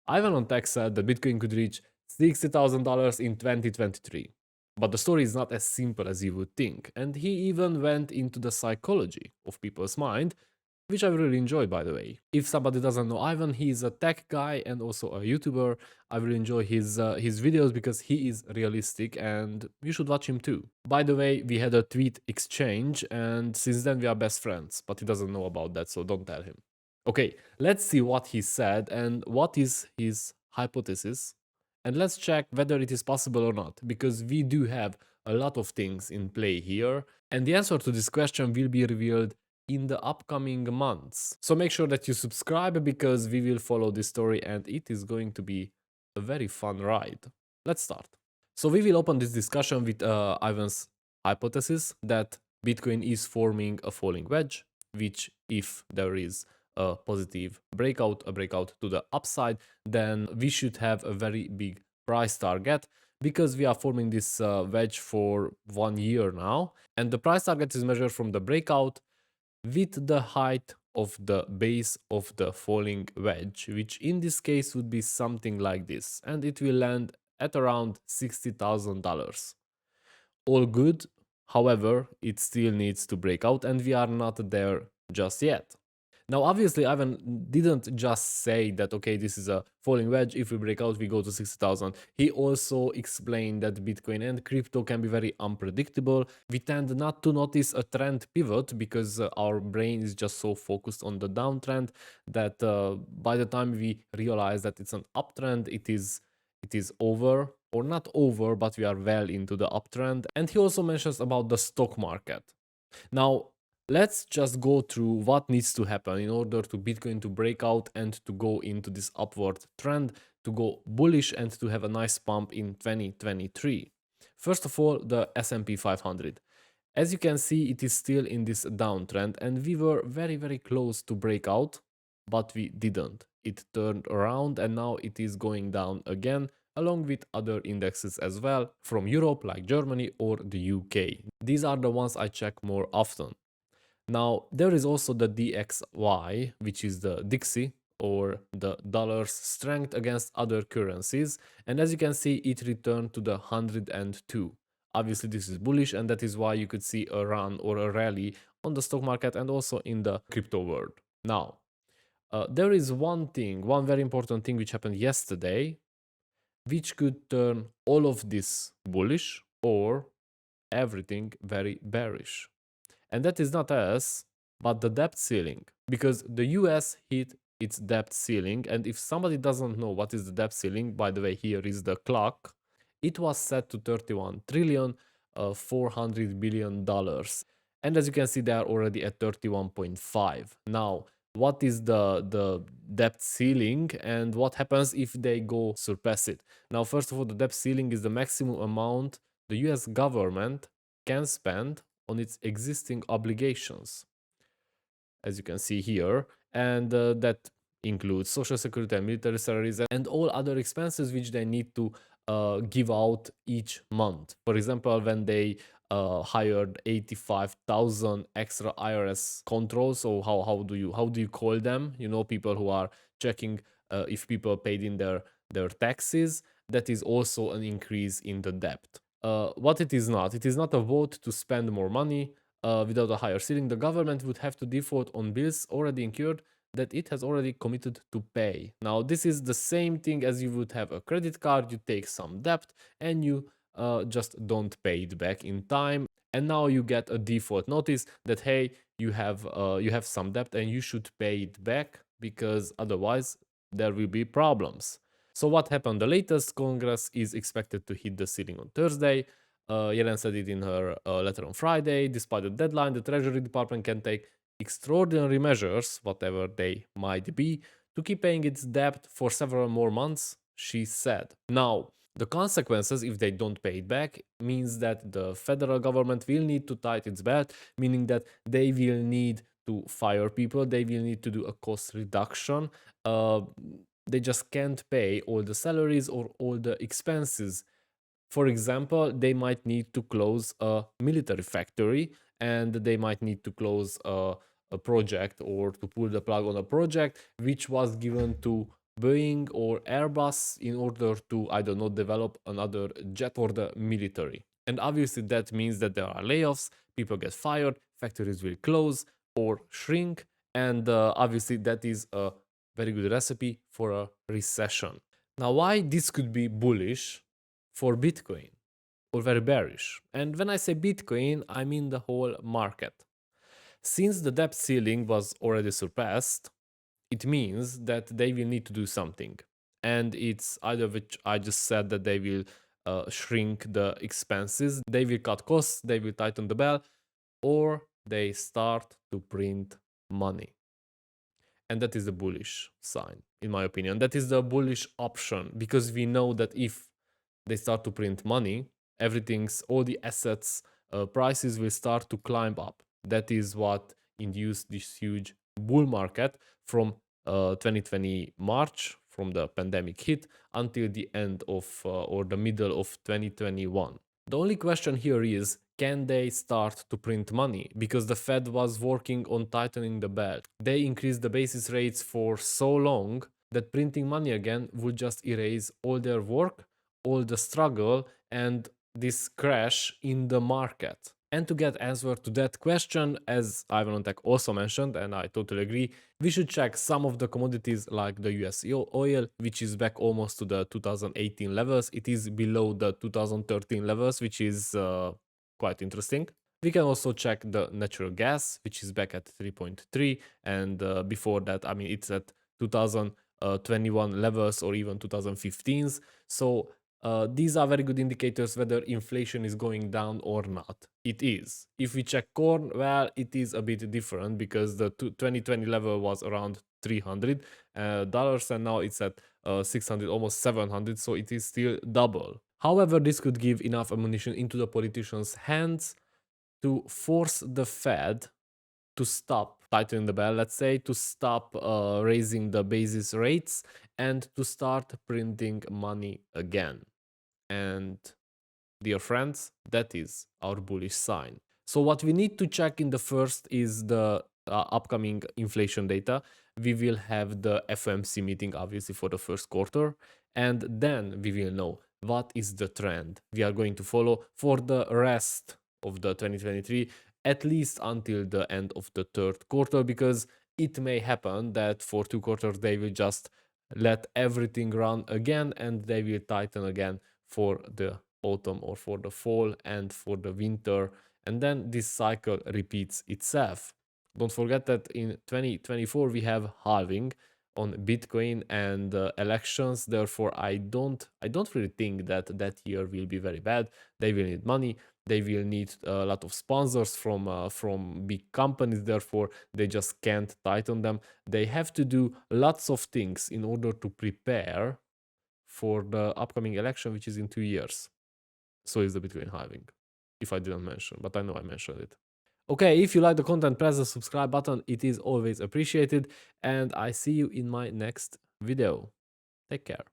Ivan on Tech said that Bitcoin could reach $60,000 in 2023. But the story is not as simple as you would think, and he even went into the psychology of people's mind, which I really enjoy, by the way. If somebody doesn't know Ivan, he's a tech guy and also a YouTuber. I really enjoy his videos because he is realistic, and you should watch him too. By the way, we had a tweet exchange, and since then we are best friends, but he doesn't know about that, so don't tell him. Okay, let's see what he said and what is his hypothesis, and let's check whether it is possible or not, because we do have a lot of things in play here, and the answer to this question will be revealed in the upcoming months. So make sure that you subscribe because we will follow this story and it is going to be a very fun ride. Let's start. So we will open this discussion with Ivan's hypothesis that Bitcoin is forming a falling wedge, which if there is a positive breakout, a breakout to the upside, then we should have a very big price target because we are forming this wedge for 1 year now. And the price target is measured from the breakout with the height of the base of the falling wedge, which in this case would be something like this, and it will land at around $60,000. All good, however, it still needs to break out, and we are not there just yet. Now, obviously, Ivan didn't just say that, okay, this is a falling wedge. If we break out, we go to 60,000. He also explained that Bitcoin and crypto can be very unpredictable. We tend not to notice a trend pivot because our brain is just so focused on the downtrend that by the time we realize that it's an uptrend, it is over, or not over, but we are well into the uptrend. And he also mentions about the stock market. Now, let's just go through what needs to happen in order to Bitcoin to break out and to go into this upward trend, to go bullish and to have a nice pump in 2023. First of all, the S&P 500. As you can see, it is still in this downtrend and we were very, very close to break out, but we didn't. It turned around and now it is going down again, along with other indexes as well from Europe like Germany or the UK. These are the ones I check more often. Now, there is also the DXY, which is the Dixie or the dollar's strength against other currencies. And as you can see, it returned to the 102. Obviously, this is bullish, and that is why you could see a run or a rally on the stock market and also in the crypto world. Now, there is one very important thing which happened yesterday, which could turn all of this bullish or everything very bearish. And that is not us, but the debt ceiling, because the US hit its debt ceiling. And if somebody doesn't know what is the debt ceiling, by the way, here is the clock. It was set to 31 trillion, $400 billion. And as you can see, they are already at 31.5. Now, what is the debt ceiling and what happens if they go surpass it? Now, first of all, the debt ceiling is the maximum amount the US government can spend on its existing obligations, as you can see here, and that includes social security and military salaries and all other expenses which they need to give out each month. For example, when they hired 85,000 extra IRS controls. So how do you call them? You know, people who are checking if people paid in their taxes. That is also an increase in the debt. What it is not a vote to spend more money. Without a higher ceiling, the government would have to default on bills already incurred that it has already committed to pay. Now, this is the same thing as you would have a credit card. You take some debt and you just don't pay it back in time, and now you get a default notice that hey, you have some debt and you should pay it back because otherwise there will be problems. So what happened? The latest Congress is expected to hit the ceiling on Thursday. Yellen said it in her letter on Friday. Despite the deadline, the Treasury Department can take extraordinary measures, whatever they might be, to keep paying its debt for several more months, she said. Now, the consequences, if they don't pay it back, means that the federal government will need to tighten its belt, meaning that they will need to fire people, they will need to do a cost reduction. They just can't pay all the salaries or all the expenses. For example, they might need to close a military factory and they might need to close a project or to pull the plug on a project which was given to Boeing or Airbus in order to, I don't know, develop another jet for the military. And obviously that means that there are layoffs, people get fired, factories will close or shrink, and obviously that is a very good recipe for a recession. Now, why this could be bullish for Bitcoin or very bearish? And when I say Bitcoin, I mean the whole market. Since the debt ceiling was already surpassed, it means that they will need to do something. And it's either which I just said that they will shrink the expenses, they will cut costs, they will tighten the belt, or they start to print money. And that is the bullish sign, in my opinion. That is the bullish option, because we know that if they start to print money, all the assets prices will start to climb up. That is what induced this huge bull market from 2020 March, from the pandemic hit, until the end of or the middle of 2021. The only question here is, can they start to print money? Because the Fed was working on tightening the belt. They increased the basis rates for so long that printing money again would just erase all their work, all the struggle, and this crash in the market. And to get answer to that question, as Ivan Ontek also mentioned, and I totally agree, we should check some of the commodities like the US oil, which is back almost to the 2018 levels. It is below the 2013 levels, which is quite interesting. We can also check the natural gas, which is back at 3.3, and before that, I mean, it's at 2021 levels or even 2015's. So these are very good indicators whether inflation is going down or not. It is. If we check corn, well, it is a bit different because the 2020 level was around $300 and now it's at 600, almost 700, so it is still double. However, this could give enough ammunition into the politicians' hands to force the Fed to stop tightening the belt, let's say, to stop raising the basis rates and to start printing money again. And dear friends, that is our bullish sign. So what we need to check in the first is the upcoming inflation data. We will have the FOMC meeting obviously for the first quarter, and then we will know what is the trend we are going to follow for the rest of the 2023, at least until the end of the third quarter, because it may happen that for 2 quarters they will just let everything run again and they will tighten again for the autumn or for the fall and for the winter, and then this cycle repeats itself. Don't forget that in 2024 we have halving on Bitcoin and elections. Therefore, I don't really think that that year will be very bad. They will need money. They will need a lot of sponsors from big companies. Therefore, they just can't tighten them. They have to do lots of things in order to prepare for the upcoming election, which is in 2 years. So is the Bitcoin halving, if I didn't mention, but I know I mentioned it. Okay, if you like the content, press the subscribe button. It is always appreciated. And I see you in my next video. Take care.